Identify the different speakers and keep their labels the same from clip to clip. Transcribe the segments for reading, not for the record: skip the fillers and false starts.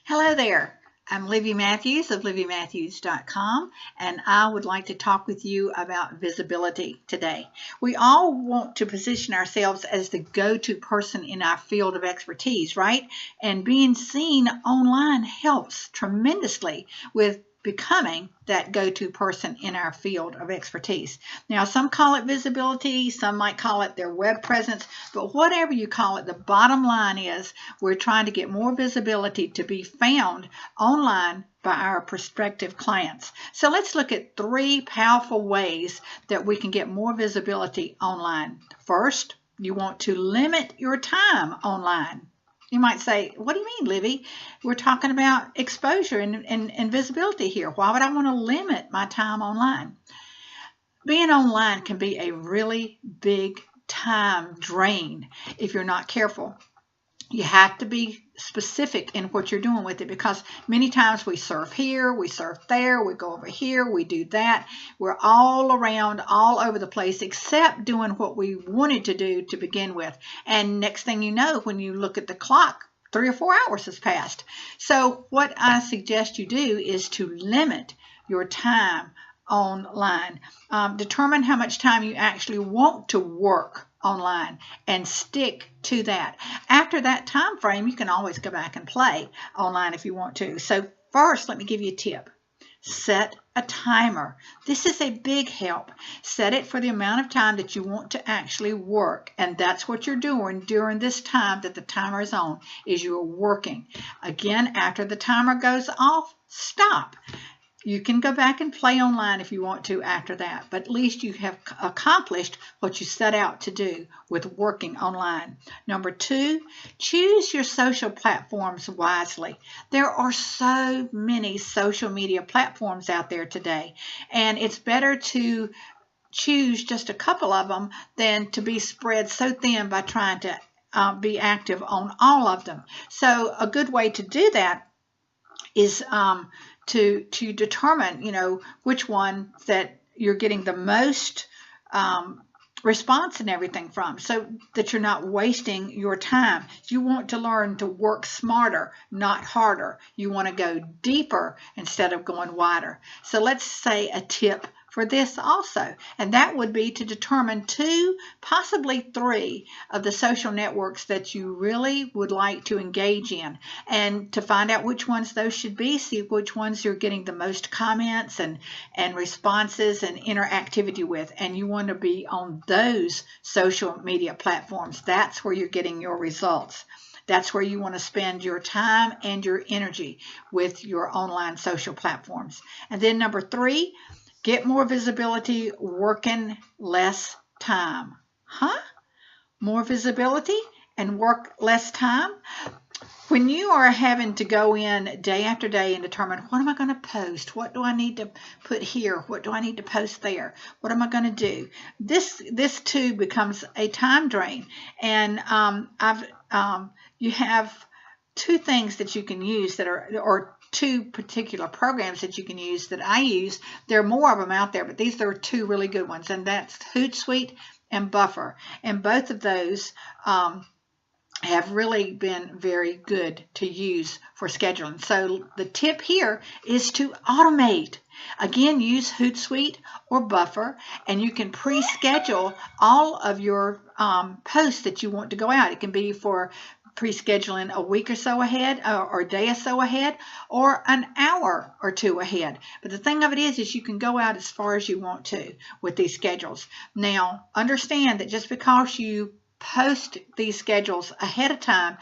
Speaker 1: Hello there. I'm Livy Matthews of LivyMatthews.com, and I would like to talk with you about visibility today. We all want to position ourselves as the go-to person in our field of expertise, right? And being seen online helps tremendously with becoming that go-to person in our field of expertise. Now, some call it visibility, some might call it their web presence, but whatever you call it, the bottom line is we're trying to get more visibility to be found online by our prospective clients. So let's look at 3 powerful ways that we can get more visibility online. First, you want to limit your time online. You might say, what do you mean, Livy? We're talking about exposure and visibility here. Why would I want to limit my time online? Being online can be a really big time drain if you're not careful. You have to be specific in what you're doing with it, because many times we surf here, we surf there, we go over here, we do that. We're all around, all over the place, except doing what we wanted to do to begin with. And next thing you know, when you look at the clock, 3 or 4 hours has passed. So what I suggest you do is to limit your time online. Determine how much time you actually want to work online and stick to that. After that time frame, you can always go back and play online if you want to. So first, let me give you a tip. Set a timer. This is a big help. Set it for the amount of time that you want to actually work, and that's what you're doing during this time that the timer is on, is you're working. Again, after the timer goes off, stop. You can go back and play online if you want to after that, but at least you have accomplished what you set out to do with working online. Number 2, choose your social platforms wisely. There are so many social media platforms out there today, and it's better to choose just a couple of them than to be spread so thin by trying to be active on all of them. So a good way to do that is to determine, which one that you're getting the most response and everything from, so that you're not wasting your time. You want to learn to work smarter, not harder. You want to go deeper instead of going wider. So let's say a tip for this also, and that would be to determine 2, possibly 3 of the social networks that you really would like to engage in, and to find out which ones those should be, see which ones you're getting the most comments and responses and interactivity with, and you want to be on those social media platforms. That's where you're getting your results. That's where you want to spend your time and your energy, with your online social platforms. And then number 3, get more visibility working less time. More visibility and work less time? When you are having to go in day after day and determine, what am I going to post? What do I need to put here? What do I need to post there? What am I going to do? This too becomes a time drain. And you have 2 things that you can use that are, or 2 particular programs that you can use that I use. There are more of them out there, but these are 2 really good ones, and that's Hootsuite and Buffer. And both of those have really been very good to use for scheduling. So the tip here is to automate. Again, use Hootsuite or Buffer, and you can pre-schedule all of your posts that you want to go out. It can be for pre-scheduling a week or so ahead, or a day or so ahead, or an hour or 2 ahead. But the thing of it is you can go out as far as you want to with these schedules. Now, understand that just because you post these schedules ahead of time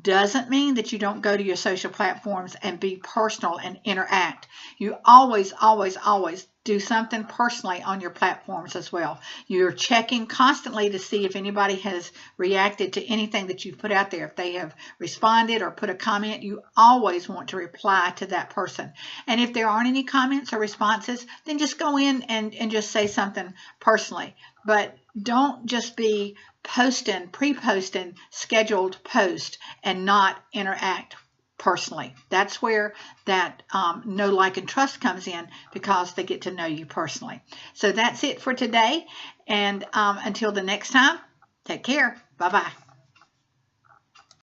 Speaker 1: doesn't mean that you don't go to your social platforms and be personal and interact. You always, always, always do something personally on your platforms as well. You're checking constantly to see if anybody has reacted to anything that you've put out there. If they have responded or put a comment, you always want to reply to that person. And if there aren't any comments or responses, then just go in and just say something personally. But don't just be pre-posting scheduled posts and not interact personally. That's where that know, like, and trust comes in, because they get to know you personally. So that's it for today. And until the next time, take care. Bye-bye.